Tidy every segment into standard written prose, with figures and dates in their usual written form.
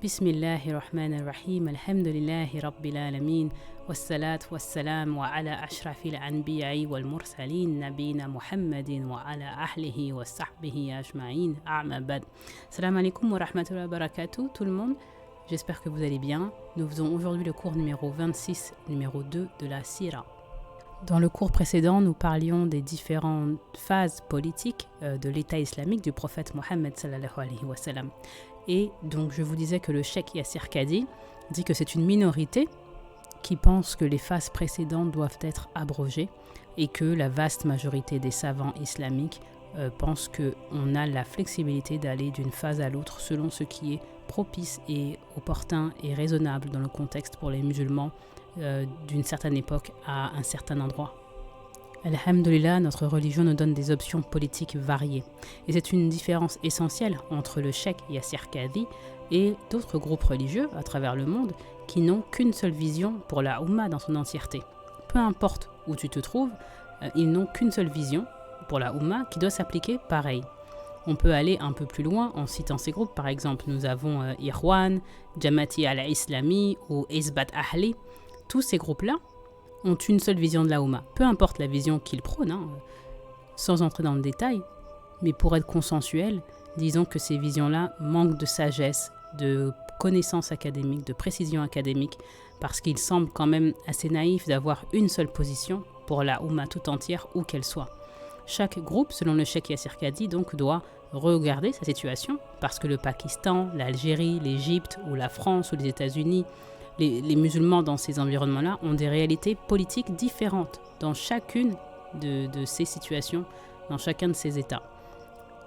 بسم الله الرحمن الرحيم الحمد لله رب العالمين والصلاة والسلام على أشرف الأنبياء والمرسلين نبينا محمد وعلى أهله وصحبه أجمعين أما بعد. Salam alaikum wa rahmatullahi wa barakatuh tout le monde, j'espère que vous allez bien. Nous faisons aujourd'hui le cours numéro 26, numéro 2 de la Sira. Dans le cours précédent, nous parlions des différentes phases politiques de l'État islamique du prophète Mohammed sallallahu alayhi wa sallam. Et donc je vous disais que le cheikh Yassir Qadhi dit que c'est une minorité qui pense que les phases précédentes doivent être abrogées et que la vaste majorité des savants islamiques pensent qu'on a la flexibilité d'aller d'une phase à l'autre selon ce qui est propice et opportun et raisonnable dans le contexte pour les musulmans d'une certaine époque à un certain endroit. Alhamdulillah, notre religion nous donne des options politiques variées. Et c'est une différence essentielle entre le cheikh Yassir Qadhi et d'autres groupes religieux à travers le monde qui n'ont qu'une seule vision pour la Oumma dans son entièreté. Peu importe où tu te trouves, ils n'ont qu'une seule vision pour la Oumma qui doit s'appliquer pareil. On peut aller un peu plus loin en citant ces groupes. Par exemple, nous avons Ikhwan, Jamati al-Islami ou Hizbat Ahli. Tous ces groupes-là ont une seule vision de la Oumma, peu importe la vision qu'ils prônent, sans entrer dans le détail, mais pour être consensuel, disons que ces visions-là manquent de sagesse, de connaissances académiques, de précision académique, parce qu'il semble quand même assez naïf d'avoir une seule position pour la Oumma tout entière, où qu'elle soit. Chaque groupe, selon le cheikh Yassir Qadhi, donc doit regarder sa situation, parce que le Pakistan, l'Algérie, l'Égypte ou la France ou les États-Unis, les musulmans dans ces environnements-là ont des réalités politiques différentes dans chacune de ces situations, dans chacun de ces États.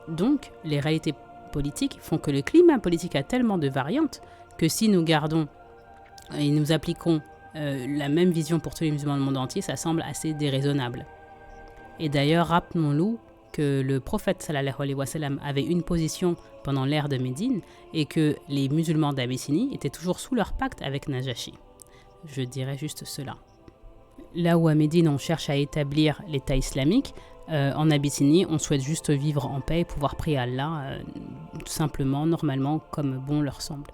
Donc, les réalités politiques font que le climat politique a tellement de variantes que si nous gardons et nous appliquons la même vision pour tous les musulmans du monde entier, ça semble assez déraisonnable. Et d'ailleurs, rappelons-nous que le prophète sallallahu alayhi wa sallam avait une position pendant l'ère de Médine et que les musulmans d'Abyssinie étaient toujours sous leur pacte avec Najashi. Je dirais juste cela. Là où à Médine on cherche à établir l'État islamique, en Abyssinie on souhaite juste vivre en paix et pouvoir prier à Allah tout simplement, normalement, comme bon leur semble.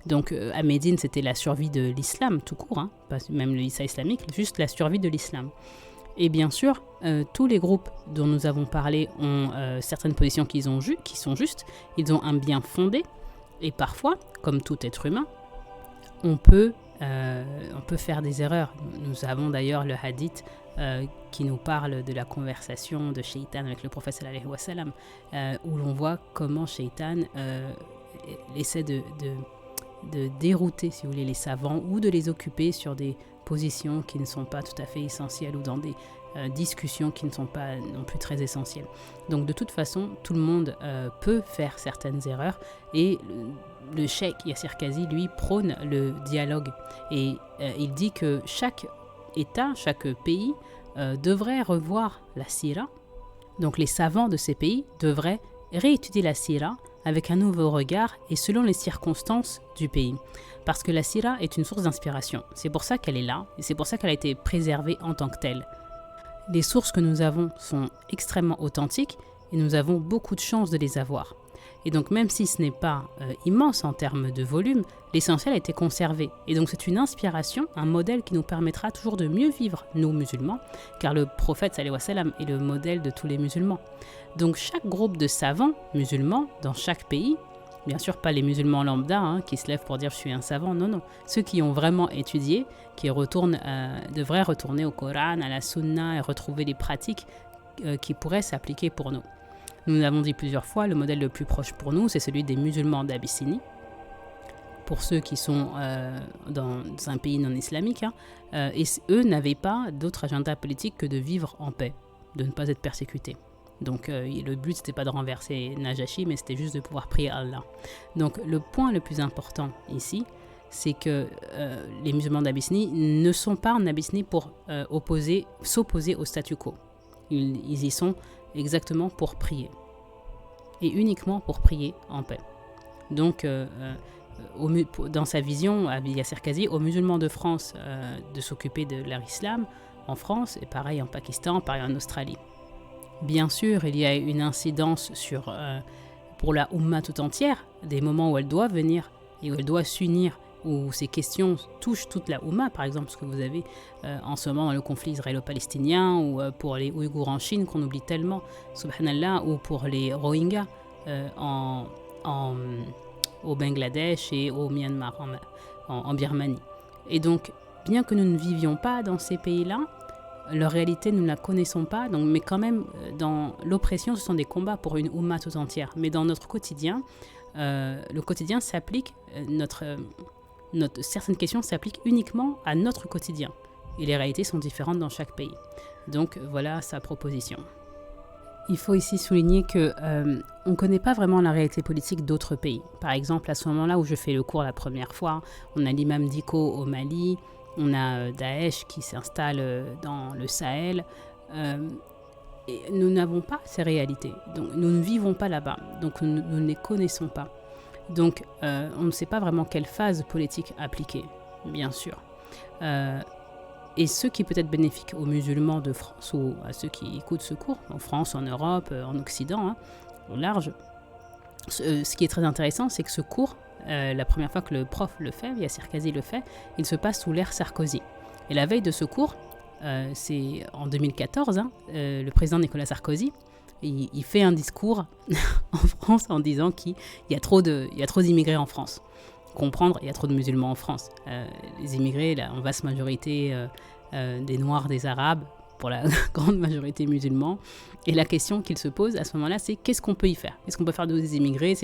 Donc à Médine c'était la survie de l'islam tout court, pas même l'État islamique, juste la survie de l'islam. Et bien sûr, tous les groupes dont nous avons parlé ont certaines positions qui sont justes, ils ont un bien fondé, et parfois, comme tout être humain, on peut faire des erreurs. Nous avons d'ailleurs le hadith qui nous parle de la conversation de Shaitan avec le prophète sallallahu alayhi wa sallam, où l'on voit comment Shaitan essaie de dérouter, si vous voulez, les savants ou de les occuper sur des positions qui ne sont pas tout à fait essentielles ou dans des discussions qui ne sont pas non plus très essentielles. Donc de toute façon, tout le monde peut faire certaines erreurs et le cheikh Yassir Qadhi, lui, prône le dialogue et il dit que chaque État, chaque pays devrait revoir la Sira. Donc les savants de ces pays devraient réétudier la Sira avec un nouveau regard et selon les circonstances du pays. Parce que la Sira est une source d'inspiration. C'est pour ça qu'elle est là et c'est pour ça qu'elle a été préservée en tant que telle. Les sources que nous avons sont extrêmement authentiques et nous avons beaucoup de chance de les avoir. Et donc même si ce n'est pas immense en termes de volume, l'essentiel a été conservé. Et donc c'est une inspiration, un modèle qui nous permettra toujours de mieux vivre, nous musulmans, car le prophète sallallahu alayhi wa sallam est le modèle de tous les musulmans. Donc chaque groupe de savants musulmans dans chaque pays, bien sûr pas les musulmans lambda qui se lèvent pour dire je suis un savant, non. Ceux qui ont vraiment étudié, qui devraient retourner au Coran, à la Sunna et retrouver les pratiques qui pourraient s'appliquer pour nous. Nous l'avons dit plusieurs fois, le modèle le plus proche pour nous, c'est celui des musulmans d'Abyssinie. Pour ceux qui sont dans un pays non islamique, et eux n'avaient pas d'autre agenda politique que de vivre en paix, de ne pas être persécutés. Donc le but c'était pas de renverser Najashi, mais c'était juste de pouvoir prier Allah. Donc le point le plus important ici, c'est que les musulmans d'Abyssinie ne sont pas en Abyssinie pour s'opposer au statu quo. Ils y sont exactement pour prier. Et uniquement pour prier en paix. Donc dans sa vision, Yassir Qadhi, aux musulmans de France de s'occuper de leur islam en France, et pareil en Pakistan, pareil en Australie. Bien sûr, il y a une incidence pour la Oumma tout entière, des moments où elle doit venir et où elle doit s'unir, où ces questions touchent toute la Oumma, par exemple ce que vous avez en ce moment dans le conflit israélo-palestinien, ou pour les Ouïghours en Chine qu'on oublie tellement, subhanallah, ou pour les Rohingyas au Bangladesh et au Myanmar, en Birmanie. Et donc, bien que nous ne vivions pas dans ces pays-là, leur réalité, nous ne la connaissons pas, donc, mais quand même, dans l'oppression, ce sont des combats pour une Oumma tout entière. Mais dans notre quotidien, le quotidien s'applique, certaines questions s'appliquent uniquement à notre quotidien. Et les réalités sont différentes dans chaque pays. Donc, voilà sa proposition. Il faut ici souligner qu'on ne connaît pas vraiment la réalité politique d'autres pays. Par exemple, à ce moment-là où je fais le cours la première fois, on a l'imam Diko au Mali, on a Daesh qui s'installe dans le Sahel. Et nous n'avons pas ces réalités. Donc, nous ne vivons pas là-bas. Donc, nous ne les connaissons pas. Donc, on ne sait pas vraiment quelle phase politique appliquer, bien sûr. Et ce qui peut être bénéfique aux musulmans de France ou à ceux qui écoutent ce cours, en France, en Europe, en Occident, au large, ce qui est très intéressant, c'est que ce cours, la première fois que le prof le fait, Yassir Kazi le fait, il se passe sous l'ère Sarkozy. Et la veille de ce cours, c'est en 2014, le président Nicolas Sarkozy, il fait un discours en France en disant qu'il y a trop d'immigrés en France. Comprendre, il y a trop de musulmans en France. Les immigrés, en vaste majorité des Noirs, des Arabes, pour la grande majorité musulmans. Et la question qu'il se pose à ce moment-là, c'est qu'est-ce qu'on peut y faire? Qu'est-ce qu'on peut faire de ces immigrés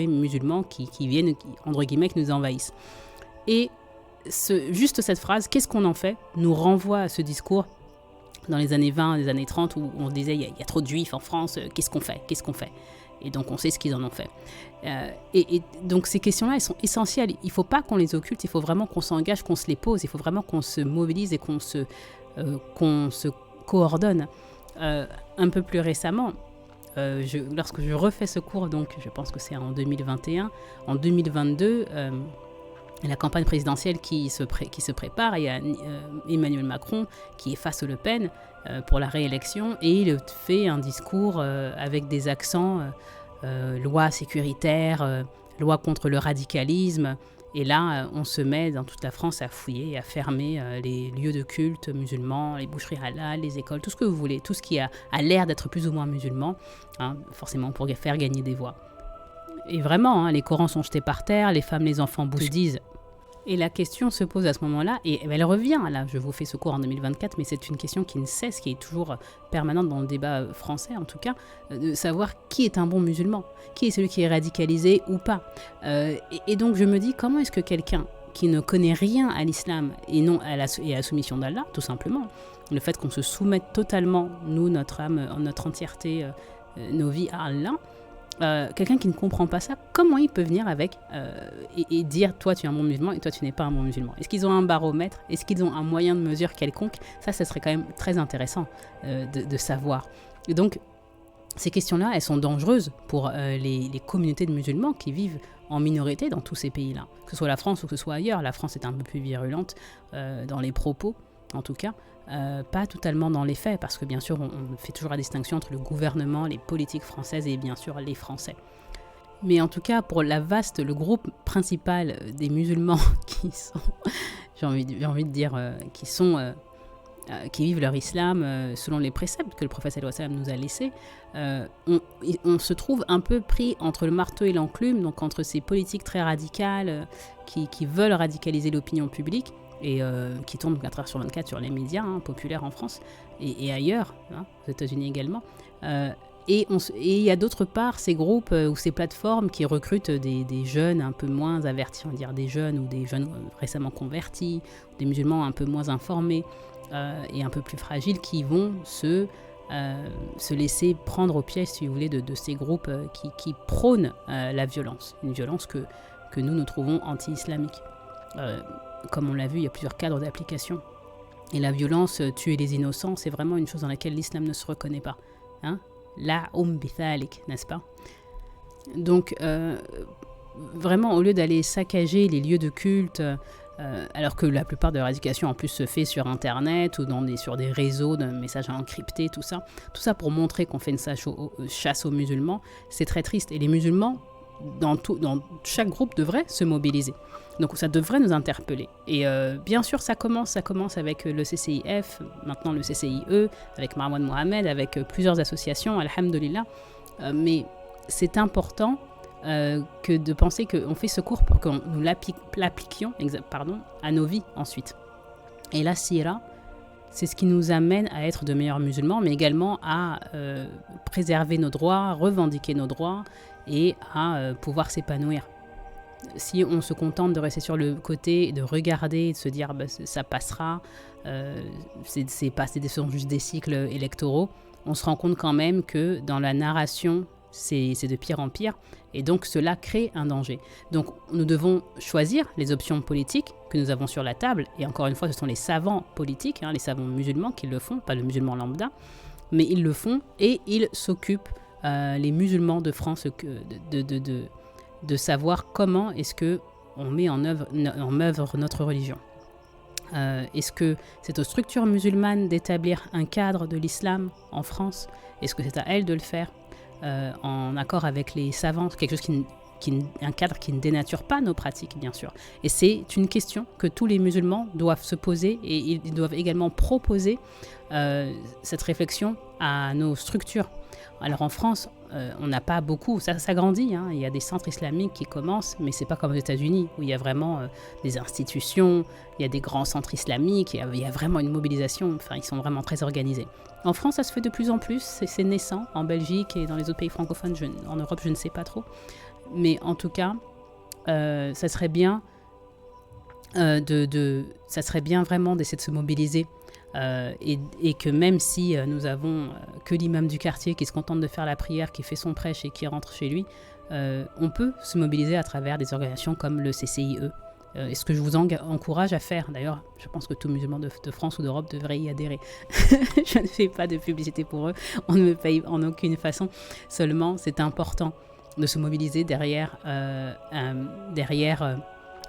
musulmans qui viennent, entre guillemets, qui nous envahissent? Et juste cette phrase, qu'est-ce qu'on en fait, nous renvoie à ce discours dans les années 20, les années 30, où on disait il y a trop de juifs en France, qu'est-ce qu'on fait? Et donc on sait ce qu'ils en ont fait. Et donc ces questions-là, elles sont essentielles. Il ne faut pas qu'on les occulte, il faut vraiment qu'on s'engage, qu'on se les pose, il faut vraiment qu'on se mobilise et qu'on se coordonne. Un peu plus récemment, lorsque je refais ce cours, donc je pense que c'est en 2021, en 2022, la campagne présidentielle qui se prépare, il y a Emmanuel Macron qui est face au Le Pen pour la réélection, et il fait un discours avec des accents loi sécuritaire, loi contre le radicalisme. Et là, on se met dans toute la France à fouiller et à fermer les lieux de culte musulmans, les boucheries halal, les écoles, tout ce que vous voulez, tout ce qui a l'air d'être plus ou moins musulman, forcément pour faire gagner des voix. Et vraiment, les Corans sont jetés par terre, les femmes, les enfants bousillent. Et la question se pose à ce moment-là, et elle revient, là, je vous fais ce cours en 2024, mais c'est une question qui ne cesse, qui est toujours permanente dans le débat français, en tout cas, de savoir qui est un bon musulman, qui est celui qui est radicalisé ou pas. Et donc je me dis, comment est-ce que quelqu'un qui ne connaît rien à l'islam et non à la soumission d'Allah, tout simplement, le fait qu'on se soumette totalement, nous, notre âme, en notre entièreté, nos vies à Allah, quelqu'un qui ne comprend pas ça, comment il peut venir avec et dire toi tu es un bon musulman et toi tu n'es pas un bon musulman? Est-ce qu'ils ont un baromètre? Est-ce qu'ils ont un moyen de mesure quelconque? Ça serait quand même très intéressant de savoir. Et donc ces questions-là, elles sont dangereuses pour les communautés de musulmans qui vivent en minorité dans tous ces pays-là, que ce soit la France ou que ce soit ailleurs. La France est un peu plus virulente dans les propos, en tout cas. Pas totalement dans les faits, parce que bien sûr on fait toujours la distinction entre le gouvernement, les politiques françaises et bien sûr les Français. Mais en tout cas pour le groupe principal des musulmans qui sont, j'ai envie de dire, qui vivent leur islam selon les préceptes que le prophète sallallahu alayhi wa sallam nous a laissés, on se trouve un peu pris entre le marteau et l'enclume, donc entre ces politiques très radicales qui veulent radicaliser l'opinion publique, et qui tournent 24h/24 sur les médias populaires en France et ailleurs, aux États-Unis également. Et il y a d'autre part ces groupes ou ces plateformes qui recrutent des jeunes un peu moins avertis, on va dire des jeunes ou des jeunes récemment convertis, des musulmans un peu moins informés et un peu plus fragiles, qui vont se laisser prendre au piège, si vous voulez, de ces groupes qui prônent la violence, une violence que nous trouvons anti-islamique. Comme on l'a vu, il y a plusieurs cadres d'application. Et la violence, tuer les innocents, c'est vraiment une chose dans laquelle l'islam ne se reconnaît pas. La bithalik, n'est-ce pas? Donc, vraiment, au lieu d'aller saccager les lieux de culte, alors que la plupart de l'éradication en plus se fait sur Internet ou sur des réseaux de messages encryptés, tout ça pour montrer qu'on fait une chasse aux musulmans, c'est très triste. Et les musulmans, dans chaque groupe devrait se mobiliser. Donc ça devrait nous interpeller. Et bien sûr, ça commence avec le CCIF, maintenant le CCIE, avec Marwan Mohamed, avec plusieurs associations, alhamdoulilah. Mais c'est important que de penser qu'on fait ce cours pour que nous l'appliquions à nos vies ensuite. Et la sira, c'est ce qui nous amène à être de meilleurs musulmans, mais également à préserver nos droits, revendiquer nos droits et à pouvoir s'épanouir. Si on se contente de rester sur le côté, de regarder, de se dire ça passera, ce sont juste des cycles électoraux, on se rend compte quand même que dans la narration, c'est de pire en pire, et donc cela crée un danger. Donc nous devons choisir les options politiques que nous avons sur la table, et encore une fois, ce sont les savants politiques, les savants musulmans qui le font, pas le musulman lambda, mais ils le font, et ils s'occupent, les musulmans de France, de savoir comment est-ce qu'on met en œuvre notre religion. Est-ce que c'est aux structures musulmanes d'établir un cadre de l'islam en France? Est-ce que c'est à elles de le faire en accord avec les savants? Quelque chose un cadre qui ne dénature pas nos pratiques, bien sûr. Et c'est une question que tous les musulmans doivent se poser, et ils doivent également proposer cette réflexion à nos structures. Alors en France, on n'a pas beaucoup, ça grandit, il y a des centres islamiques qui commencent, mais c'est pas comme aux États-Unis où il y a vraiment des institutions, il y a des grands centres islamiques, il y a vraiment une mobilisation, enfin ils sont vraiment très organisés. En France, ça se fait de plus en plus, c'est naissant, en Belgique et dans les autres pays francophones, en Europe je ne sais pas trop, mais en tout cas, ça serait bien ça serait bien vraiment d'essayer de se mobiliser. Et que même si nous avons que l'imam du quartier qui se contente de faire la prière, qui fait son prêche et qui rentre chez lui, on peut se mobiliser à travers des organisations comme le CCIE. Et ce que je vous encourage à faire, d'ailleurs, je pense que tout musulman de France ou d'Europe devrait y adhérer. Je ne fais pas de publicité pour eux, on ne me paye en aucune façon. Seulement, c'est important de se mobiliser derrière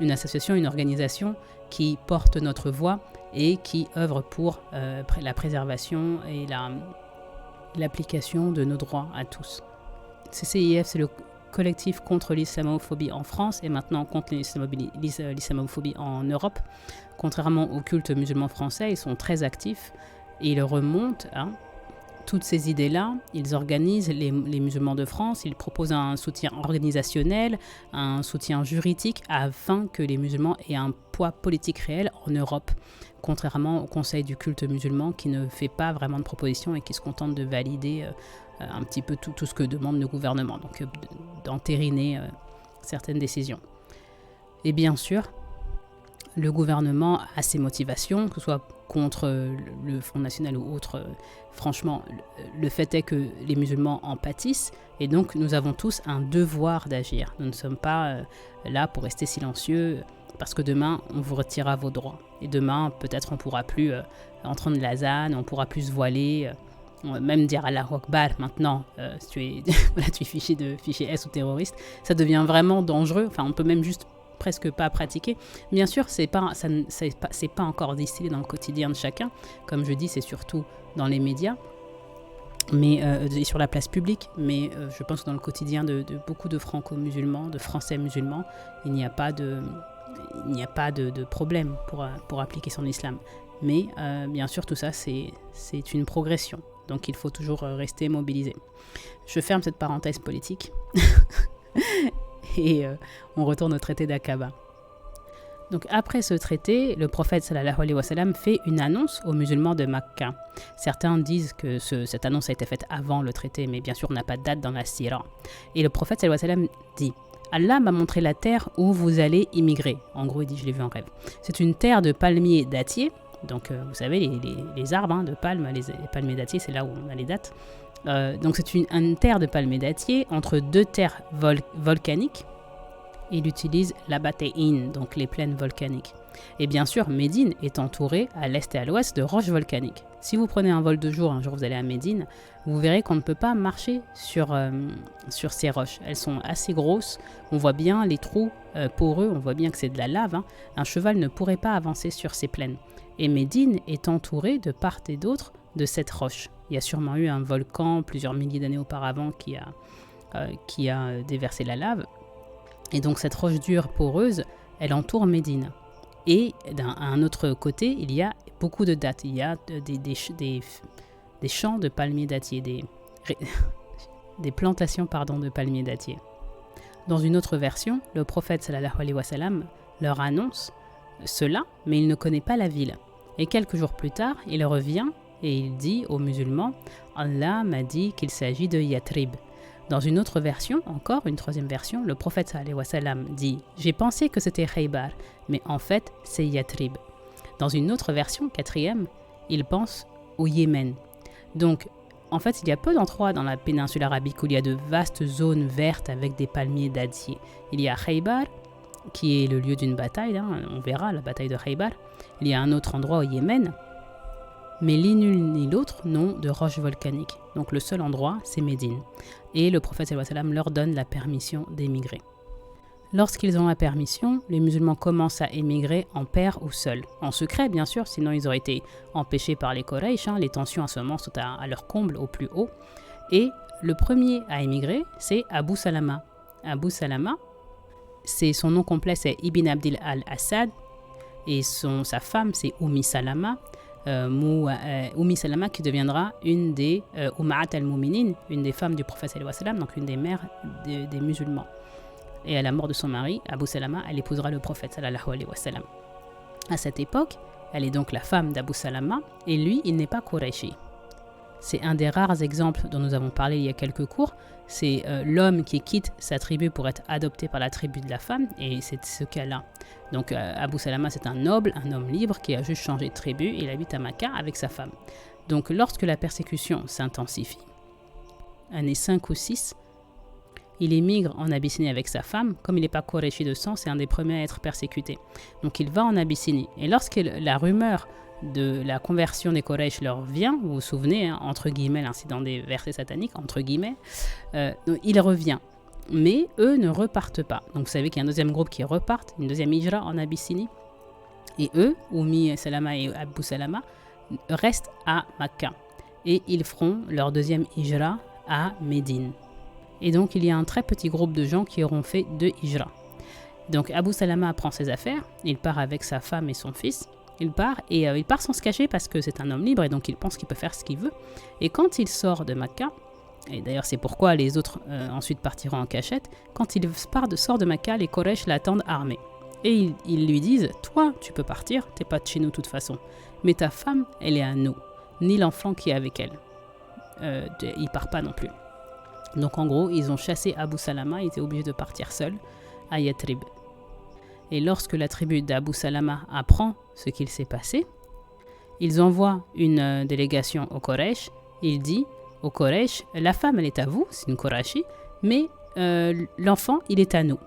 une association, une organisation qui porte notre voix et qui œuvre pour la préservation et l'application de nos droits à tous. CCIF, c'est le collectif contre l'islamophobie en France et maintenant contre l'islamophobie en Europe. Contrairement au culte musulman français, ils sont très actifs et ils remontent toutes ces idées-là. Ils organisent les musulmans de France, ils proposent un soutien organisationnel, un soutien juridique afin que les musulmans aient un poids politique réel en Europe, contrairement au Conseil du culte musulman qui ne fait pas vraiment de propositions et qui se contente de valider un petit peu tout ce que demande le gouvernement, donc d'entériner certaines décisions. Et bien sûr, le gouvernement a ses motivations, que ce soit contre le Front National ou autre. Franchement, le fait est que les musulmans en pâtissent et donc nous avons tous un devoir d'agir. Nous ne sommes pas là pour rester silencieux parce que demain, on vous retirera vos droits. Et demain, peut-être on ne pourra plus entendre l'azan, on ne pourra plus se voiler, même dire Allahu Akbar maintenant, si tu es fiché S ou terroriste, ça devient vraiment dangereux. Enfin, on peut même juste presque pas pratiquer. Bien sûr, c'est pas encore distillé dans le quotidien de chacun. Comme je dis, c'est surtout dans les médias, mais et sur la place publique. Mais je pense que dans le quotidien de beaucoup de franco-musulmans, de français musulmans, il n'y a pas de problème pour appliquer son islam. Mais bien sûr, tout ça, c'est une progression. Donc, il faut toujours rester mobilisé. Je ferme cette parenthèse politique. Et on retourne au traité d'Aqaba. Donc après ce traité, le prophète sallallahu alayhi wa sallam fait une annonce aux musulmans de Makka. Certains disent que cette annonce a été faite avant le traité, mais bien sûr on n'a pas de date dans la sira. Et le prophète sallallahu alayhi wa sallam dit « Allah m'a montré la terre où vous allez immigrer ». En gros, il dit « je l'ai vu en rêve ». C'est une terre de palmiers dattiers. Donc vous savez, les arbres de palmes, les palmiers dattiers, c'est là où on a les dattes. Donc c'est une terre de palmiers dattiers entre deux terres volcaniques. Il utilise l'Abatéine, donc les plaines volcaniques. Et bien sûr, Médine est entourée à l'est et à l'ouest de roches volcaniques. Si vous prenez un vol de jour, un jour vous allez à Médine, vous verrez qu'on ne peut pas marcher sur ces roches. Elles sont assez grosses, on voit bien les trous poreux, on voit bien que c'est de la lave. Un cheval ne pourrait pas avancer sur ces plaines. Et Médine est entourée de part et d'autre de cette roche. Il y a sûrement eu un volcan plusieurs milliers d'années auparavant qui a déversé la lave. Et donc cette roche dure poreuse, elle entoure Médine. Et d'un autre côté, il y a beaucoup de dattes. Il y a des champs de palmiers dattiers, des plantations de palmiers dattiers. Dans une autre version, le prophète sallallahu alayhi wa sallam leur annonce cela, mais il ne connaît pas la ville. Et quelques jours plus tard, il revient et il dit aux musulmans « Allah m'a dit qu'il s'agit de Yatrib ». Dans une autre version, encore une troisième version, le prophète sallallahu alayhi wa sallam dit « J'ai pensé que c'était Khaybar, mais en fait, c'est Yatrib ». Dans une autre version, quatrième, il pense au Yémen. Donc, en fait, il y a peu d'endroits dans la péninsule arabique où il y a de vastes zones vertes avec des palmiers dattiers. Il y a Khaybar, qui est le lieu d'une bataille, on verra la bataille de Khaybar. Il y a un autre endroit au Yémen, mais ni l'une ni l'autre n'ont de roches volcaniques. Donc le seul endroit, c'est Médine. Et le prophète sallallahu alayhi wa sallam leur donne la permission d'émigrer. Lorsqu'ils ont la permission, les musulmans commencent à émigrer en paire ou seuls. En secret, bien sûr, sinon ils auraient été empêchés par les Quraysh. Les tensions à ce moment sont à leur comble, au plus haut. Et le premier à émigrer, c'est Abu Salama. Abu Salama, son nom complet, c'est Ibn Abdil al-Assad. Et sa femme, c'est Salama. Salama qui deviendra une des Ummahat al-Muminin, une des femmes du prophète sallallahu alayhi wa sallam, donc une des mères des musulmans. Et à la mort de son mari, Abu Salama, elle épousera le prophète sallallahu alayhi wa sallam. À cette époque, elle est donc la femme d'Abu Salama, et lui, il n'est pas Qurayshi. C'est un des rares exemples dont nous avons parlé il y a quelques cours. C'est l'homme qui quitte sa tribu pour être adopté par la tribu de la femme, et c'est ce cas-là. Donc Abu Salama, c'est un noble, un homme libre qui a juste changé de tribu, et il habite à Makkah avec sa femme. Donc lorsque la persécution s'intensifie, année 5 ou 6, il émigre en Abyssinie avec sa femme. Comme il n'est pas Qurayshi de sang, c'est un des premiers à être persécuté. Donc il va en Abyssinie. Et lorsque la rumeur de la conversion des Quraysh leur vient, vous vous souvenez, entre guillemets, ainsi dans des versets sataniques, entre guillemets, il revient. Mais eux ne repartent pas. Donc vous savez qu'il y a un deuxième groupe qui repartent, une deuxième hijra en Abyssinie. Et eux, Salama et Abu Salama, restent à Makkah. Et ils feront leur deuxième hijra à Médine. Et donc, il y a un très petit groupe de gens qui auront fait 2 hijra. Donc, Abu Salama prend ses affaires, il part avec sa femme et son fils. Il part sans se cacher parce que c'est un homme libre et donc il pense qu'il peut faire ce qu'il veut. Et quand il sort de Makkah, et d'ailleurs c'est pourquoi les autres ensuite partiront en cachette, quand il sort de Makkah, les Quraysh l'attendent armés. Et ils lui disent « Toi, tu peux partir, t'es pas de chez nous de toute façon. Mais ta femme, elle est à nous, ni l'enfant qui est avec elle. Il part pas non plus. » Donc en gros, ils ont chassé Abu Salama, il était obligé de partir seul à Yatrib. Et lorsque la tribu d'Abu Salama apprend ce qu'il s'est passé, ils envoient une délégation au Quraysh. Il dit au Quraysh, la femme elle est à vous, c'est une Qurayshi, mais l'enfant il est à nous.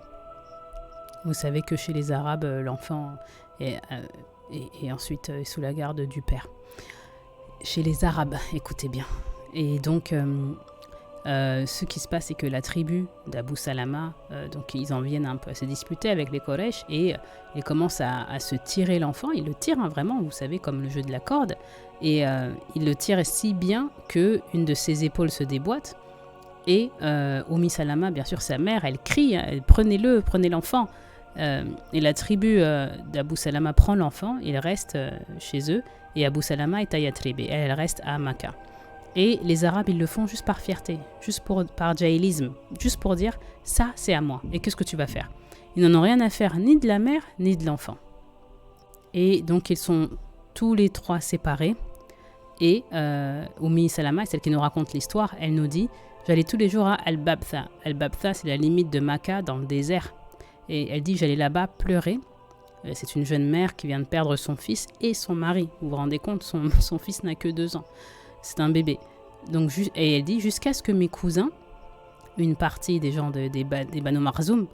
Vous savez que chez les Arabes, l'enfant est ensuite sous la garde du père. Chez les Arabes, écoutez bien. Et donc ce qui se passe, c'est que la tribu d'Abu Salama, donc ils en viennent un peu à se disputer avec les Quraysh et ils commencent à se tirer l'enfant. Ils le tirent vraiment, vous savez, comme le jeu de la corde. Et ils le tirent si bien qu'une de ses épaules se déboîte. Et Salama, bien sûr, sa mère, elle crie, prenez-le, prenez l'enfant. Et la tribu d'Abu Salama prend l'enfant, il reste chez eux. Et Abu Salama est à Yatrib et elle reste à Makkah. Et les Arabes, ils le font juste par fierté, par jahilisme, juste pour dire « ça, c'est à moi, et qu'est-ce que tu vas faire ?» Ils n'en ont rien à faire ni de la mère, ni de l'enfant. Et donc, ils sont tous les trois séparés. Et Salama, celle qui nous raconte l'histoire, elle nous dit « J'allais tous les jours à Al-Babtha. Al-Babtha, c'est la limite de Makkah dans le désert. Et elle dit « J'allais là-bas pleurer. » C'est une jeune mère qui vient de perdre son fils et son mari. Vous vous rendez compte, son fils n'a que 2 ans. C'est un bébé. Donc, et elle dit jusqu'à ce que mes cousins, une partie des gens des Banu Marzoum,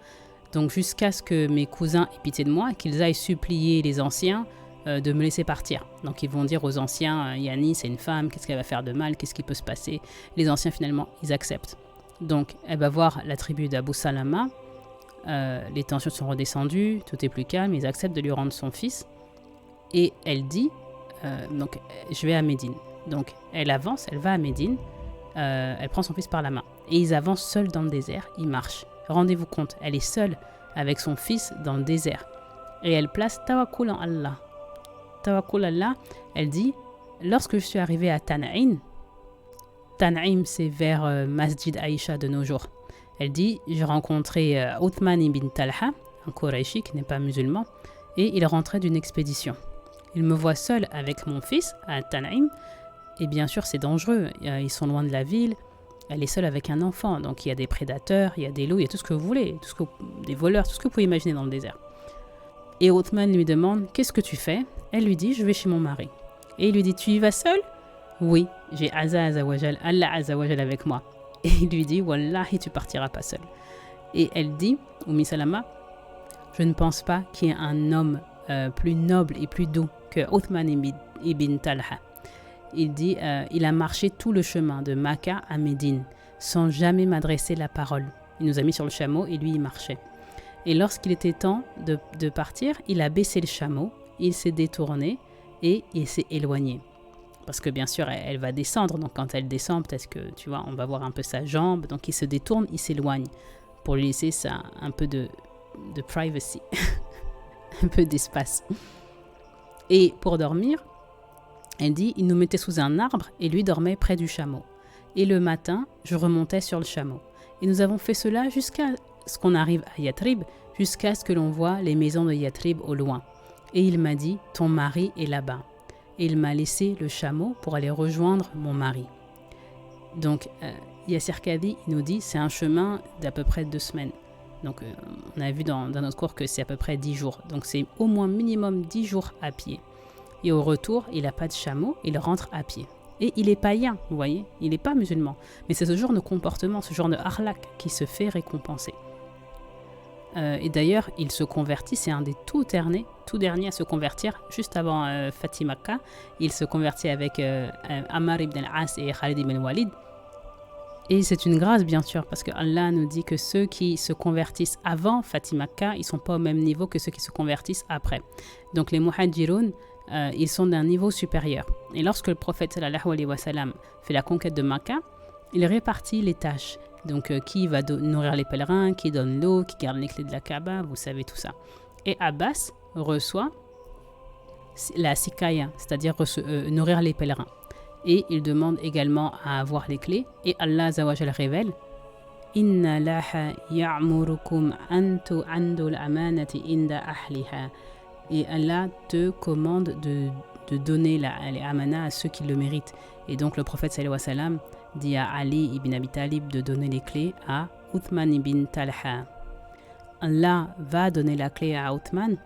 donc jusqu'à ce que mes cousins aient pitié de moi, qu'ils aillent supplier les anciens de me laisser partir. Donc ils vont dire aux anciens, Yani c'est une femme, qu'est-ce qu'elle va faire de mal, qu'est-ce qui peut se passer. Les anciens finalement, ils acceptent. Donc elle va voir la tribu d'Abu Salama, les tensions sont redescendues, tout est plus calme, ils acceptent de lui rendre son fils. Et elle dit, donc je vais à Médine. Donc, elle avance, elle va à Médine, elle prend son fils par la main. Et ils avancent seuls dans le désert, ils marchent. Rendez-vous compte, elle est seule avec son fils dans le désert. Et elle place tawakkul en Allah. Tawakkul Allah, elle dit, lorsque je suis arrivée à Tan'im, c'est vers Masjid Aïcha de nos jours. Elle dit, j'ai rencontré Uthman ibn Talha, un Qurayshi qui n'est pas musulman, et il rentrait d'une expédition. Il me voit seul avec mon fils à Tan'im, et bien sûr c'est dangereux, ils sont loin de la ville, elle est seule avec un enfant, donc il y a des prédateurs, il y a des loups, il y a tout ce que vous voulez, des voleurs, tout ce que vous pouvez imaginer dans le désert. Et Uthman lui demande, qu'est-ce que tu fais? Elle lui dit, je vais chez mon mari. Et il lui dit, tu y vas seul? Oui, j'ai Allah Azawajal avec moi. Et il lui dit, Wallahi, tu partiras pas seul. Et elle dit, Salama, je ne pense pas qu'il y ait un homme plus noble et plus doux que Uthman ibn Talha. Il dit, il a marché tout le chemin de Makkah à Médine, sans jamais m'adresser la parole. Il nous a mis sur le chameau et lui, il marchait. Et lorsqu'il était temps de partir, il a baissé le chameau, il s'est détourné et il s'est éloigné. Parce que bien sûr, elle va descendre. Donc quand elle descend, peut-être que, tu vois, on va voir un peu sa jambe. Donc il se détourne, il s'éloigne pour lui laisser ça, un peu de privacy, un peu d'espace. Et pour dormir, elle dit, il nous mettait sous un arbre et lui dormait près du chameau. Et le matin, je remontais sur le chameau. Et nous avons fait cela jusqu'à ce qu'on arrive à Yathrib, jusqu'à ce que l'on voit les maisons de Yathrib au loin. Et il m'a dit, ton mari est là-bas. Et il m'a laissé le chameau pour aller rejoindre mon mari. Donc, Yasser Kadi nous dit, c'est un chemin d'à peu près 2 semaines. Donc, on a vu dans notre cours que c'est à peu près 10 jours. Donc, c'est au moins minimum 10 jours à pied. Et au retour, il n'a pas de chameau, il rentre à pied. Et il est païen, vous voyez, il n'est pas musulman. Mais c'est ce genre de comportement, ce genre de harlak qui se fait récompenser. Et d'ailleurs, il se convertit, c'est un des tout derniers à se convertir, juste avant Fatih Makkah. Il se convertit avec Ammar ibn al-As et Khalid ibn Walid. Et c'est une grâce, bien sûr, parce que Allah nous dit que ceux qui se convertissent avant Fatih Makkah, ils ne sont pas au même niveau que ceux qui se convertissent après. Donc les muhajirun, ils sont d'un niveau supérieur. Et lorsque le prophète sallallahu alayhi wa sallam fait la conquête de Makkah, il répartit les tâches. Donc, qui va nourrir les pèlerins, qui donne l'eau, qui garde les clés de la Kaaba, vous savez tout ça. Et Abbas reçoit la sikaya, c'est-à-dire nourrir les pèlerins. Et il demande également à avoir les clés. Et Allah Azawajal révèle Inna laha ya'murukum an tu'andu al-amanati inda ahliha. Et Allah te commande de donner les amana à ceux qui le méritent. Et donc, le prophète sallallahu alayhi wa sallam dit à Ali ibn Abi Talib de donner les clés à Uthman ibn Talha. Allah va donner la clé à Uthman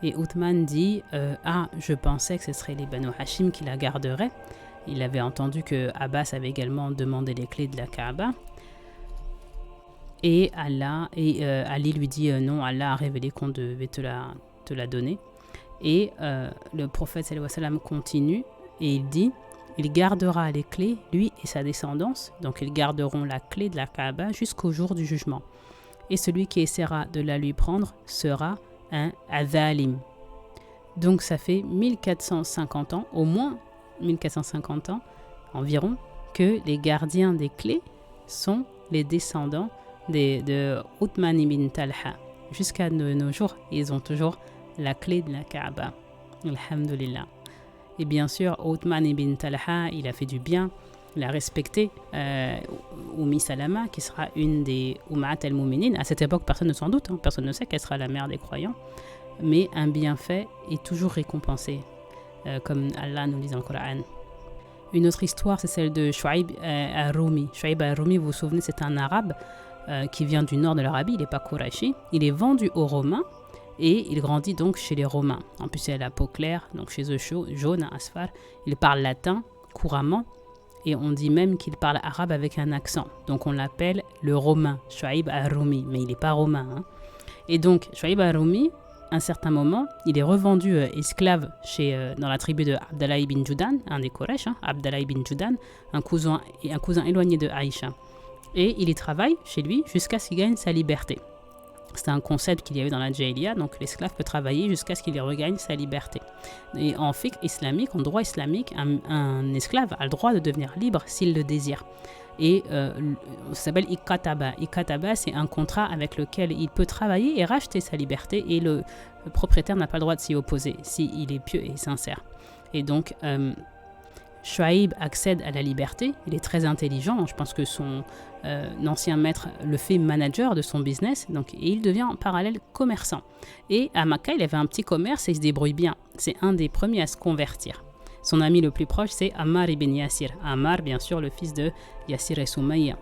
et Uthman dit je pensais que ce serait les Banu Hashim qui la garderaient. Il avait entendu que Abbas avait également demandé les clés de la Kaaba. Et Ali lui dit non, Allah a révélé qu'on devait te la donner. Et le prophète sallallahu alayhi wa sallam continue et il dit il gardera les clés, lui et sa descendance, donc ils garderont la clé de la Kaaba jusqu'au jour du jugement. Et celui qui essaiera de la lui prendre sera un adhalim. Donc ça fait 1450 ans, au moins 1450 ans environ, que les gardiens des clés sont les descendants de Uthman ibn Talha. Jusqu'à nos jours, ils ont toujours la clé de la Kaaba. Alhamdulillah. Et bien sûr, Uthman ibn Talha, il a fait du bien, il a respecté Salama, qui sera une des Ummahat al-Mu'minin. À cette époque, personne ne s'en doute, personne ne sait qu'elle sera la mère des croyants. Mais un bienfait est toujours récompensé, comme Allah nous dit dans le Coran. Une autre histoire, c'est celle de Shu'aib al-Rumi. Shu'aib al-Rumi, vous vous souvenez, c'est un arabe qui vient du nord de l'Arabie, il n'est pas Qurayshi. Il est vendu aux Romains. Et il grandit donc chez les Romains. En plus, il a la peau claire, donc chez eux jaune, asfar. Il parle latin couramment et on dit même qu'il parle arabe avec un accent. Donc on l'appelle le Romain, Shu'aib al-Rumi, mais il n'est pas romain. Et donc, Shu'aib al-Rumi, à un certain moment, il est revendu esclave dans la tribu de Abdallah ibn Judan, un des Quraysh, Abdallah ibn Judan, un cousin éloigné de Aïcha. Et il y travaille chez lui jusqu'à ce qu'il gagne sa liberté. C'est un concept qu'il y avait dans la Jahiliya, donc l'esclave peut travailler jusqu'à ce qu'il regagne sa liberté. Et en fiqh islamique, en droit islamique, un esclave a le droit de devenir libre s'il le désire. Et ça s'appelle ikataba. Ikataba, c'est un contrat avec lequel il peut travailler et racheter sa liberté, et le propriétaire n'a pas le droit de s'y opposer s'il est pieux et sincère. Et donc, Shuaïb accède à la liberté, il est très intelligent, je pense que son ancien maître le fait manager de son business, donc, et il devient en parallèle commerçant. Et à Makkah, il avait un petit commerce et il se débrouille bien. C'est un des premiers à se convertir. Son ami le plus proche, c'est Ammar ibn Yasir. Ammar, bien sûr, le fils de Yasir et Soumaïa.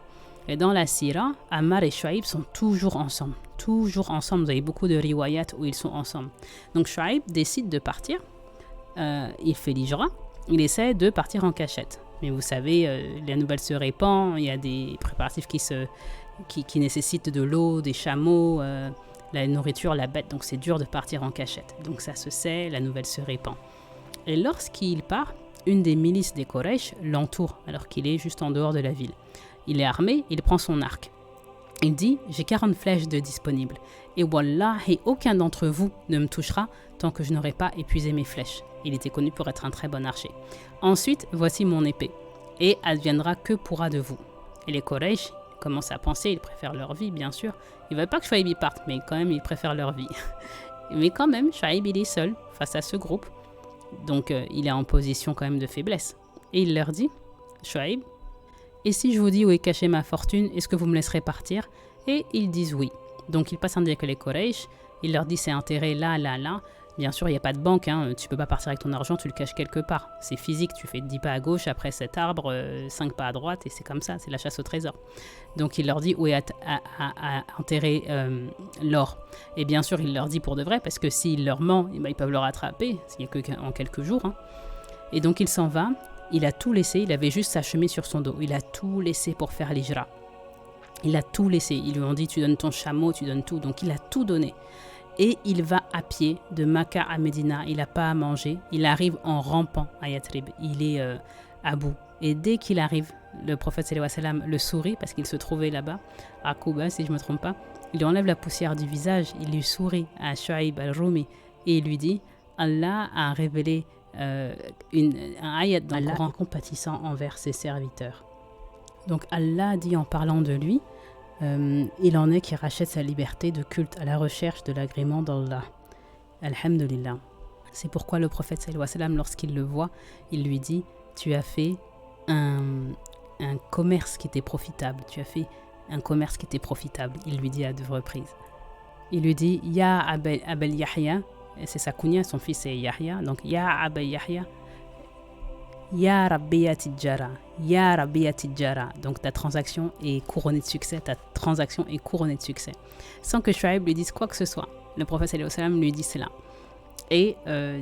Et dans la Sira, Ammar et Shuaïb sont toujours ensemble. Toujours ensemble. Vous avez beaucoup de riwayat où ils sont ensemble. Donc Shuaïb décide de partir. Il fait l'hijra. Il essaie de partir en cachette. Mais vous savez, la nouvelle se répand. Il y a des préparatifs qui nécessitent de l'eau, des chameaux, la nourriture, la bête. Donc c'est dur de partir en cachette. Donc ça se sait, la nouvelle se répand. Et lorsqu'il part, une des milices des Quraysh l'entoure alors qu'il est juste en dehors de la ville. Il est armé, il prend son arc. Il dit « J'ai 40 flèches de disponibles. Et wallahi, aucun d'entre vous ne me touchera tant que je n'aurai pas épuisé mes flèches. » Il était connu pour être un très bon archer. « Ensuite, voici mon épée. Et adviendra que pourra de vous. » Et les Quraysh commencent à penser, ils préfèrent leur vie, bien sûr. Ils ne veulent pas que Shuaïb y parte, mais quand même, ils préfèrent leur vie. Mais quand même, Shuaïb, il est seul face à ce groupe. Donc, il est en position quand même de faiblesse. Et il leur dit, Shuaïb, et si je vous dis où est cachée ma fortune, est-ce que vous me laisserez partir? Et ils disent oui. Donc, il passe un dia avec les Quraysh. Il leur dit, c'est enterré là, là, là. Bien sûr, il n'y a pas de banque. Hein. Tu ne peux pas partir avec ton argent, tu le caches quelque part. C'est physique. Tu fais 10 pas à gauche, après cet arbre, 5 pas à droite, et c'est comme ça. C'est la chasse au trésor. Donc, il leur dit où est enterré l'or. Et bien sûr, il leur dit pour de vrai, parce que s'il leur ment, eh ben, ils peuvent le rattraper. Il n'y a que en quelques jours. Hein. Et donc, il s'en va. Il a tout laissé. Il avait juste sa chemise sur son dos. Il a tout laissé pour faire l'hijra. Il a tout laissé. Ils lui ont dit, tu donnes ton chameau, tu donnes tout. Donc, il a tout donné. Et il va à pied de Makkah à Médina. Il n'a pas à manger. Il arrive en rampant à Yatrib. Il est à bout. Et dès qu'il arrive, le prophète sallallahu alayhi wa sallam le sourit parce qu'il se trouvait là-bas, à Quba, si je ne me trompe pas. Il lui enlève la poussière du visage. Il lui sourit à Shuaïb al-Rumi. Et il lui dit, Allah a révélé un ayat dans le Coran compatissant envers ses serviteurs. Donc Allah dit en parlant de lui, il en est qui rachète sa liberté de culte à la recherche de l'agrément d'Allah. Alhamdulillah. C'est pourquoi le prophète sallallahu alayhi wa sallam, lorsqu'il le voit, il lui dit, tu as fait un commerce qui était profitable. Tu as fait un commerce qui était profitable. Il lui dit à deux reprises. Il lui dit, Ya Abel Yahya, c'est sa kunya, son fils c'est Yahya, donc Ya Abel Yahya, Ya Rabbiya Tijara, Ya Rabbiya Tijara. Donc ta transaction est couronnée de succès, ta transaction est couronnée de succès. Sans que Shuaïb lui dise quoi que ce soit. Le prophète sallallahu alayhi wa sallam lui dit cela. Et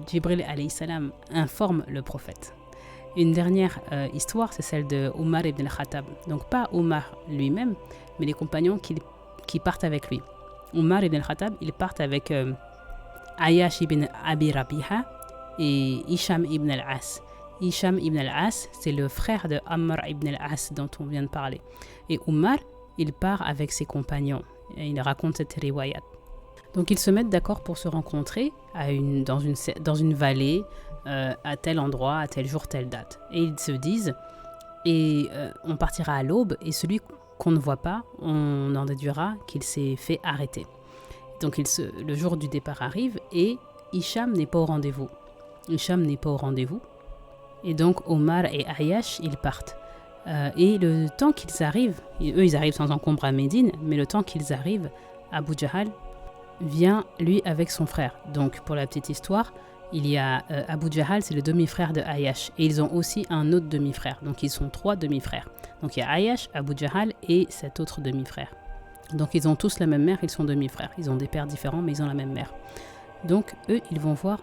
Jibril alayhi salam informe le prophète. Une dernière histoire, c'est celle de Omar ibn al-Khattab. Donc pas Omar lui-même, mais les compagnons qui partent avec lui. Omar ibn al-Khattab, ils partent avec Ayash ibn Abi Rabiha et Hisham ibn al-As. Hisham ibn al-As, c'est le frère de Ammar ibn al-As dont on vient de parler. Et Omar, il part avec ses compagnons. Et il raconte cette riwayat. Donc ils se mettent d'accord pour se rencontrer dans une vallée, à tel endroit, à tel jour, telle date. Et ils se disent, on partira à l'aube, et celui qu'on ne voit pas, on en déduira qu'il s'est fait arrêter. Donc le jour du départ arrive, et Hisham n'est pas au rendez-vous. Et donc Omar et Ayash, ils partent. Et le temps qu'ils arrivent, eux ils arrivent sans encombre à Médine, mais le temps qu'ils arrivent, Abu Jahal vient lui avec son frère. Donc pour la petite histoire, il y a Abu Jahal, c'est le demi-frère de Ayash. Et ils ont aussi un autre demi-frère. Donc ils sont 3 demi-frères. Donc il y a Ayash, Abu Jahal et cet autre demi-frère. Donc ils ont tous la même mère, ils sont demi-frères. Ils ont des pères différents, mais ils ont la même mère. Donc eux, ils vont voir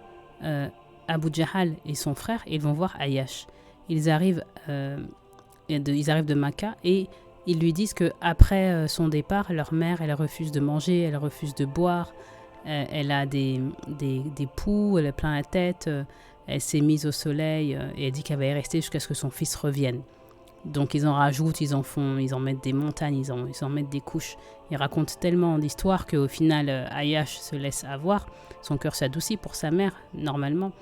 Abu Jahal et son frère, et ils vont voir Ayash. Ils arrivent de Makkah, et ils lui disent qu'après son départ, leur mère, elle refuse de manger, elle refuse de boire, elle a des poux, elle a plein la tête, elle s'est mise au soleil, et elle dit qu'elle va y rester jusqu'à ce que son fils revienne. Donc ils en rajoutent, ils en mettent des montagnes, ils en mettent des couches. Ils racontent tellement d'histoires qu'au final, Ayash se laisse avoir. Son cœur s'adoucit pour sa mère, normalement.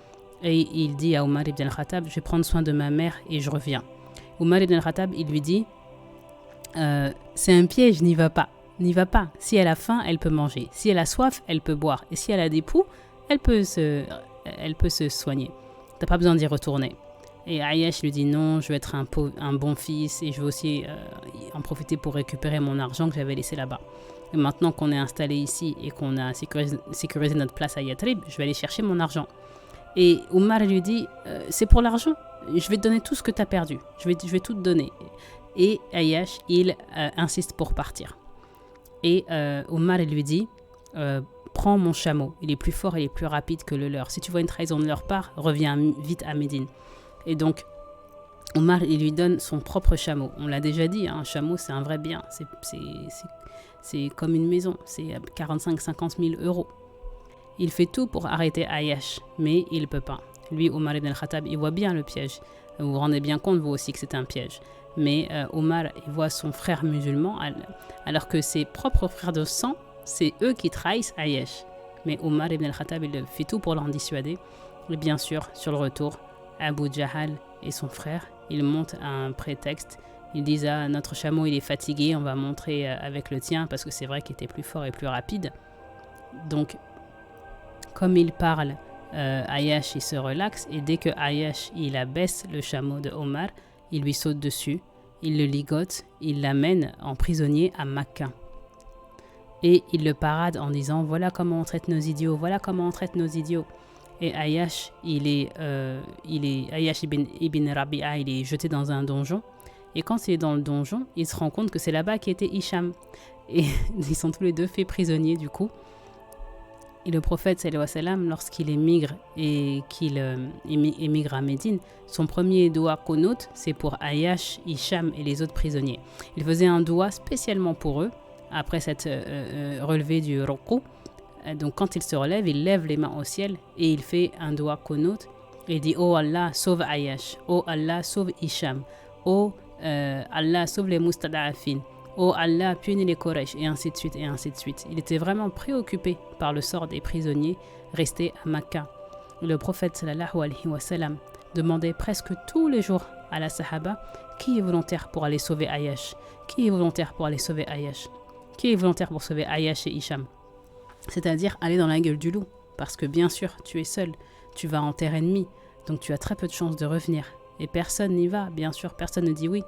Et il dit à Omar ibn al-Khattab, je vais prendre soin de ma mère et je reviens. Omar ibn al-Khattab, il lui dit, c'est un piège, n'y va pas. N'y va pas. Si elle a faim, elle peut manger. Si elle a soif, elle peut boire. Et si elle a des poux, elle peut se soigner. T'as pas besoin d'y retourner. Et Ayash lui dit non, je veux être un bon fils et je veux aussi en profiter pour récupérer mon argent que j'avais laissé là-bas. Et maintenant qu'on est installé ici et qu'on a sécurisé notre place à Yatrib, je vais aller chercher mon argent. Et Omar lui dit, c'est pour l'argent, je vais te donner tout ce que tu as perdu, je vais tout te donner. Et Ayash, il insiste pour partir. Et Omar lui dit, prends mon chameau, il est plus fort et il est plus rapide que le leur. Si tu vois une trahison de leur part, reviens vite à Médine. Et donc, Omar, il lui donne son propre chameau. On l'a déjà dit, hein, un chameau, c'est un vrai bien. C'est comme une maison, c'est 45-50 000 euros. Il fait tout pour arrêter Ayash, mais il ne peut pas. Lui, Omar ibn al-Khattab, il voit bien le piège. Vous vous rendez bien compte, vous aussi, que c'est un piège. Mais Omar, il voit son frère musulman, alors que ses propres frères de sang, c'est eux qui trahissent Ayash. Mais Omar ibn al-Khattab, il fait tout pour l'en dissuader. Et bien sûr, sur le retour, Abu Jahal et son frère, ils montent un prétexte. Ils disent, ah, notre chameau, il est fatigué, on va montrer avec le tien, parce que c'est vrai qu'il était plus fort et plus rapide. Donc, comme il parle, Ayash, il se relaxe, et dès que Ayash, il abaisse le chameau de Omar, il lui saute dessus, il le ligote, il l'amène en prisonnier à Makka. Et il le parade en disant, voilà comment on traite nos idiots, voilà comment on traite nos idiots. Et Ayash, Ayash ibn Rabi'a, il est jeté dans un donjon. Et quand il est dans le donjon, il se rend compte que c'est là-bas qu'était Hicham. Et ils sont tous les deux faits prisonniers du coup. Et le prophète, sallallahu alayhi wa sallam, lorsqu'il émigre et qu'il émigre à Médine, son premier doua qunut, c'est pour Ayash, Hicham et les autres prisonniers. Il faisait un doua spécialement pour eux, après cette relevée du ruku. Donc quand il se relève, il lève les mains au ciel et il fait un doua qunut et il dit « Oh Allah, sauve Ayash, oh Allah, sauve Hicham, oh Allah, sauve les mustada'afin, oh Allah, punis les Quraysh » et ainsi de suite, et ainsi de suite. Il était vraiment préoccupé par le sort des prisonniers restés à Makka. Le prophète sallallahu alayhi wa sallam demandait presque tous les jours à la Sahaba qui est volontaire pour aller sauver Ayash, qui est volontaire pour aller sauver Ayash, qui est volontaire pour sauver Ayash et Hicham. C'est-à-dire aller dans la gueule du loup, parce que bien sûr, tu es seul, tu vas en terre ennemie, donc tu as très peu de chances de revenir. Et personne n'y va, bien sûr, personne ne dit oui,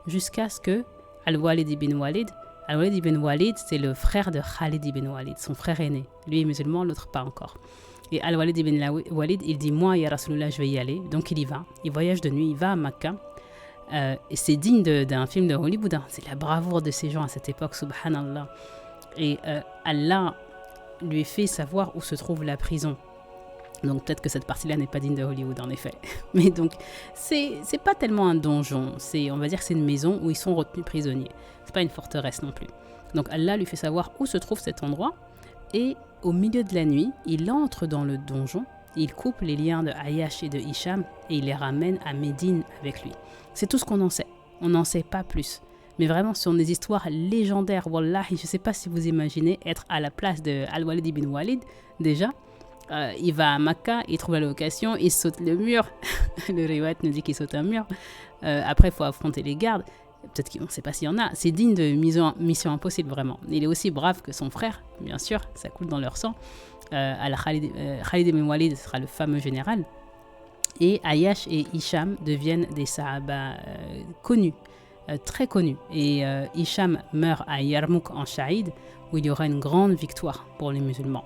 jusqu'à ce que Al-Walid ibn Walid, c'est le frère de Khalid ibn Walid, son frère aîné. Lui est musulman, l'autre pas encore. Et Al-Walid ibn Walid, il dit, moi, ya Rasulullah, je vais y aller. Donc il y va, il voyage de nuit, il va à Makka. Et c'est digne d'un film de Hollywood, hein. C'est la bravoure de ces gens à cette époque, subhanallah. Et Allah lui fait savoir où se trouve la prison. Donc peut-être que cette partie-là n'est pas digne de Hollywood en effet. Mais donc c'est pas tellement un donjon, on va dire que c'est une maison où ils sont retenus prisonniers. C'est pas une forteresse non plus. Donc Allah lui fait savoir où se trouve cet endroit et au milieu de la nuit, il entre dans le donjon, il coupe les liens de Ayash et de Hicham et il les ramène à Médine avec lui. C'est tout ce qu'on en sait. On n'en sait pas plus. Mais vraiment, ce sont des histoires légendaires. Wallahi, je ne sais pas si vous imaginez être à la place de Al-Walid ibn Walid. Déjà, il va à Makka, il trouve la location, il saute le mur. Le riwayat nous dit qu'il saute un mur. Après, il faut affronter les gardes. Peut-être qu'on ne sait pas s'il y en a. C'est digne de mission impossible, vraiment. Il est aussi brave que son frère, bien sûr. Ça coule dans leur sang. Khalid ibn Walid sera le fameux général. Et Ayash et Hicham deviennent des Sahaba connus. Très connu. Et Hicham meurt à Yarmouk en Shahid, où il y aura une grande victoire pour les musulmans.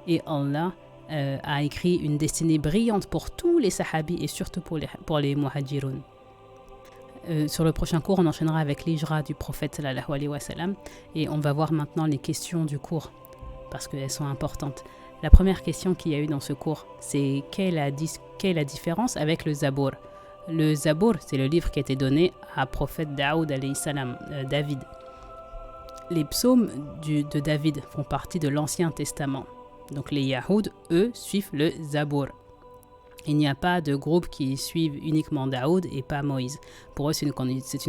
Et Allah a écrit une destinée brillante pour tous les sahabis et surtout pour les muhajirun. Sur le prochain cours, on enchaînera avec l'hijra du prophète sallallahu alayhi wa sallam et on va voir maintenant les questions du cours parce qu'elles sont importantes. La première question qu'il y a eu dans ce cours, c'est quelle est la différence avec le Zabour? Le Zabour, c'est le livre qui a été donné à prophète Daoud alayhi salam, David. Les psaumes de David font partie de l'Ancien Testament. Donc les Yahoud, eux, suivent le Zabour. Il n'y a pas de groupe qui suivent uniquement Daoud et pas Moïse. Pour eux, c'est une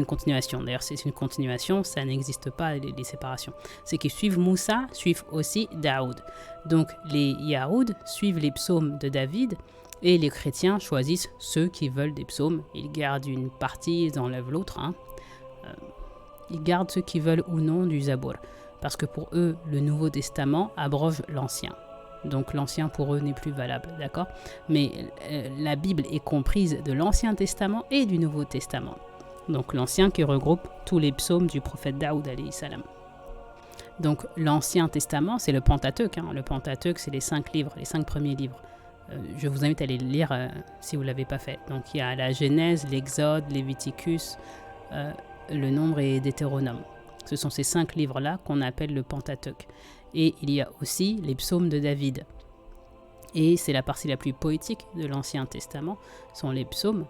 continuation. D'ailleurs, c'est une continuation, ça n'existe pas, les séparations. Ceux qui suivent Moussa suivent aussi Daoud. Donc, les Yahoud suivent les psaumes de David et les chrétiens choisissent ceux qui veulent des psaumes. Ils gardent une partie, ils enlèvent l'autre. Ils gardent ceux qui veulent ou non du Zabour. Parce que pour eux, le Nouveau Testament abroge l'Ancien. Donc l'ancien pour eux n'est plus valable, d'accord? Mais la Bible est comprise de l'Ancien Testament et du Nouveau Testament. Donc l'ancien qui regroupe tous les psaumes du prophète Daoud alayhi salam. Donc l'Ancien Testament, c'est le Pentateuque. Le Pentateuque, c'est les 5 livres, les 5 premiers livres. Je vous invite à les lire si vous ne l'avez pas fait. Donc il y a la Genèse, l'Exode, Léviticus, le Nombre et Deutéronome. Ce sont ces 5 livres-là qu'on appelle le Pentateuque. Et il y a aussi les psaumes de David. Et c'est la partie la plus poétique de l'Ancien Testament, sont les psaumes,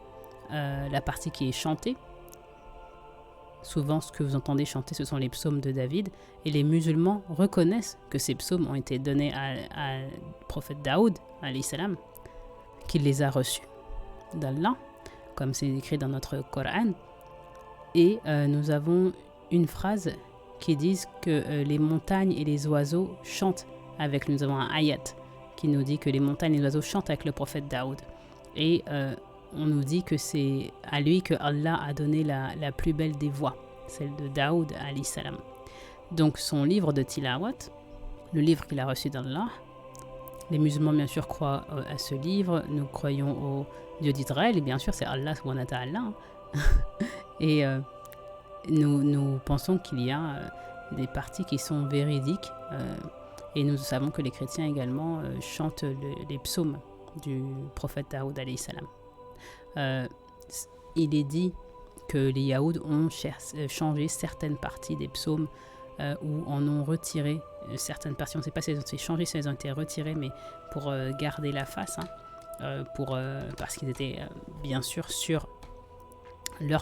la partie qui est chantée. Souvent, ce que vous entendez chanter, ce sont les psaumes de David. Et les musulmans reconnaissent que ces psaumes ont été donnés à le prophète Daoud, alayhi salam, qu'il les a reçus d'Allah, comme c'est écrit dans notre Coran. Et nous avons une phrase qui disent que les montagnes et les oiseaux chantent avec lui. Nous avons un ayat qui nous dit que les montagnes et les oiseaux chantent avec le prophète Daoud. Et on nous dit que c'est à lui que Allah a donné la plus belle des voix, celle de Daoud alayhi salam. Donc son livre de Tilawat, le livre qu'il a reçu d'Allah, les musulmans bien sûr croient à ce livre, nous croyons au Dieu d'Israël, et bien sûr c'est Allah subhanahu wa ta'ala. Et nous pensons qu'il y a des parties qui sont véridiques et nous savons que les chrétiens également chantent les psaumes du prophète Daoud alayhi salam. Il est dit que les Yaouds ont changé certaines parties des psaumes ou en ont retiré certaines parties. On ne sait pas si elles ont été changées, si elles ont été retirées, mais pour garder la face, parce qu'ils étaient bien sûr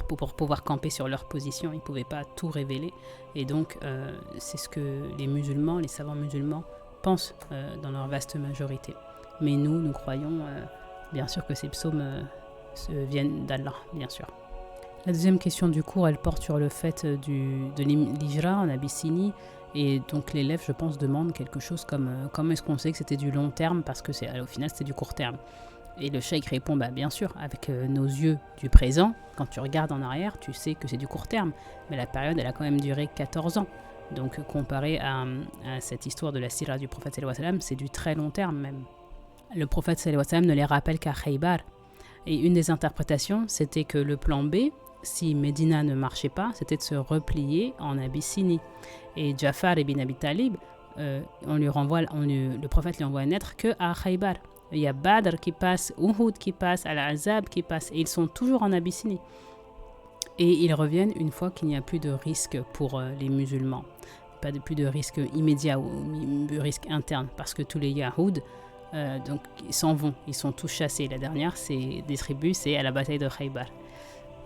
pour pouvoir camper sur leur position, ils ne pouvaient pas tout révéler. Et donc, c'est ce que les musulmans, les savants musulmans, pensent dans leur vaste majorité. Mais nous croyons bien sûr que ces psaumes viennent d'Allah, bien sûr. La deuxième question du cours, elle porte sur le fait de l'hijra en Abyssinie. Et donc l'élève, je pense, demande quelque chose comme comment est-ce qu'on sait que c'était du long terme, parce que au final, c'était du court terme. Et le cheikh répond, bien sûr, avec nos yeux du présent, quand tu regardes en arrière, tu sais que c'est du court terme. Mais la période, elle a quand même duré 14 ans. Donc comparé à cette histoire de la sira du prophète sallallahu alayhi wa sallam, c'est du très long terme même. Le prophète sallallahu alayhi wa sallam ne les rappelle qu'à Khaybar. Et une des interprétations, c'était que le plan B, si Médina ne marchait pas, c'était de se replier en Abyssinie. Et Jafar ibn Abi Talib, le prophète lui envoie naître que à Khaybar. Il y a Badr qui passe, Uhud qui passe, Al-Azab qui passe, et ils sont toujours en Abyssinie. Et ils reviennent une fois qu'il n'y a plus de risque pour les musulmans. Plus de risque immédiat ou de risque interne, parce que tous les Yahoud, donc, ils s'en vont, ils sont tous chassés. La dernière des tribus, c'est à la bataille de Khaybar.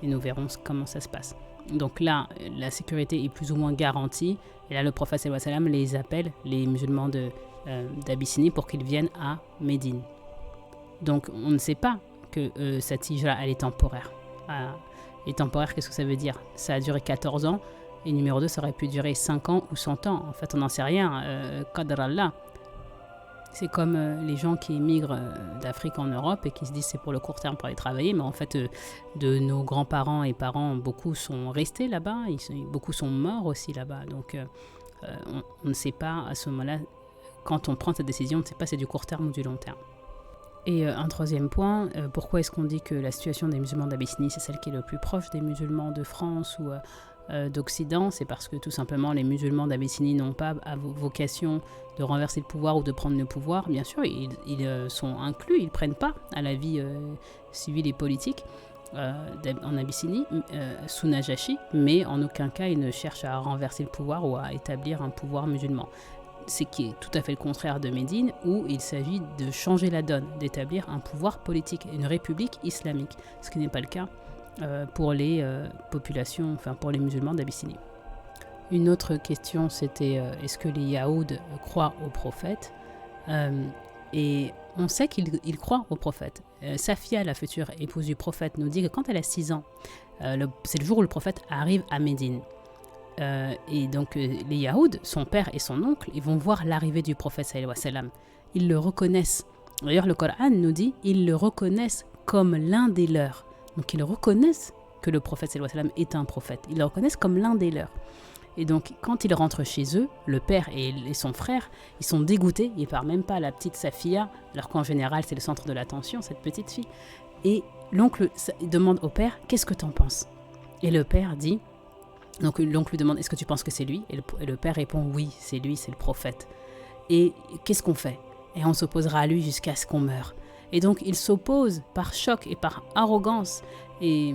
Et nous verrons comment ça se passe. Donc là, la sécurité est plus ou moins garantie. Et là, le prophète sallallahu alayhi wa sallam les appelle, les musulmans d'Abyssinie, pour qu'ils viennent à Médine. Donc on ne sait pas que cette hijra, elle est temporaire. Et temporaire, qu'est-ce que ça veut dire? Ça a duré 14 ans, et numéro 2, ça aurait pu durer 5 ans ou 100 ans. En fait, on n'en sait rien. Qadr Allah. C'est comme les gens qui émigrent d'Afrique en Europe et qui se disent c'est pour le court terme pour aller travailler, mais en fait de nos grands-parents et parents, beaucoup sont restés là-bas, beaucoup sont morts aussi là-bas. Donc on ne sait pas à ce moment-là, quand on prend cette décision, on ne sait pas si c'est du court terme ou du long terme. Et un troisième point, pourquoi est-ce qu'on dit que la situation des musulmans d'Abyssinie, c'est celle qui est le plus proche des musulmans de France ou d'Occident? C'est parce que tout simplement les musulmans d'Abyssinie n'ont pas vocation de renverser le pouvoir ou de prendre le pouvoir. Bien sûr, ils sont inclus, ils ne prennent pas à la vie civile et politique en Abyssinie, sous Najashi, mais en aucun cas ils ne cherchent à renverser le pouvoir ou à établir un pouvoir musulman. C'est qui est tout à fait le contraire de Médine, où il s'agit de changer la donne, d'établir un pouvoir politique, une république islamique, ce qui n'est pas le cas pour les populations, enfin pour les musulmans d'Abyssinie. Une autre question, c'était est-ce que les Yaouds croient au prophète? Et on sait qu'il croit au prophète. Safia, la future épouse du prophète, nous dit que quand elle a 6 ans, c'est le jour où le prophète arrive à Médine. Et donc les Yaouds, son père et son oncle, ils vont voir l'arrivée du prophète sallallahu alayhi wa sallam. Ils le reconnaissent. D'ailleurs, le Coran nous dit ils le reconnaissent comme l'un des leurs. Donc ils reconnaissent que le prophète sallallahu alayhi wa sallam est un prophète. Ils le reconnaissent comme l'un des leurs. Et donc, quand ils rentrent chez eux, le père et son frère, ils sont dégoûtés. Ils ne parlent même pas à la petite Safia, alors qu'en général, c'est le centre de l'attention, cette petite fille. Et l'oncle demande au père, qu'est-ce que tu en penses? Et le père dit, donc l'oncle lui demande, est-ce que tu penses que c'est lui? Et le père répond, oui, c'est lui, c'est le prophète. Et qu'est-ce qu'on fait? Et on s'opposera à lui jusqu'à ce qu'on meure. Et donc, il s'oppose par choc et par arrogance et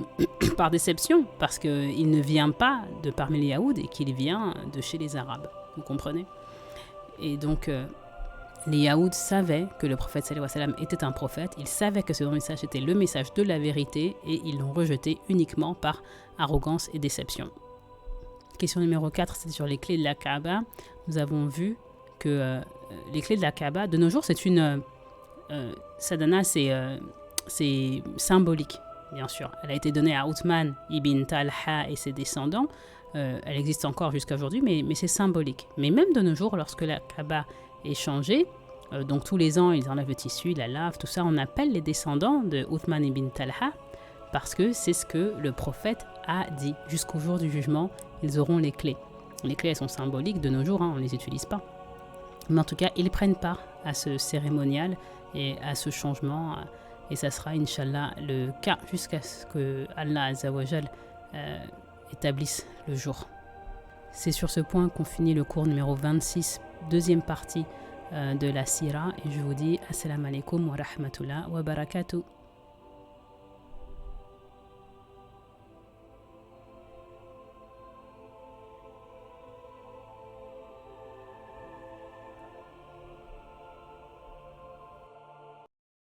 par déception, parce qu'il ne vient pas de parmi les Yaouds et qu'il vient de chez les Arabes. Vous comprenez? Et donc, les Yaouds savaient que le prophète sallallahu alayhi wa sallam était un prophète, ils savaient que ce message était le message de la vérité et ils l'ont rejeté uniquement par arrogance et déception. Question numéro 4, c'est sur les clés de la Kaaba. Nous avons vu que les clés de la Kaaba, de nos jours, c'est une... Sadhana, c'est symbolique, bien sûr. Elle a été donnée à Uthman ibn Talha et ses descendants. Elle existe encore jusqu'à aujourd'hui, mais c'est symbolique. Mais même de nos jours, lorsque la Kaaba est changée, donc tous les ans, ils enlèvent le tissu, la lavent, tout ça, on appelle les descendants de Uthman ibn Talha parce que c'est ce que le prophète a dit. Jusqu'au jour du jugement, ils auront les clés. Les clés, elles sont symboliques de nos jours, on ne les utilise pas. Mais en tout cas, ils prennent part à ce cérémonial et à ce changement. Et ça sera, Inch'Allah, le cas jusqu'à ce que Allah Azza wa Jal établisse le jour. C'est sur ce point qu'on finit le cours numéro 26, deuxième partie de la Sira. Et je vous dis Assalamu alaikum wa rahmatullah wa barakatuh.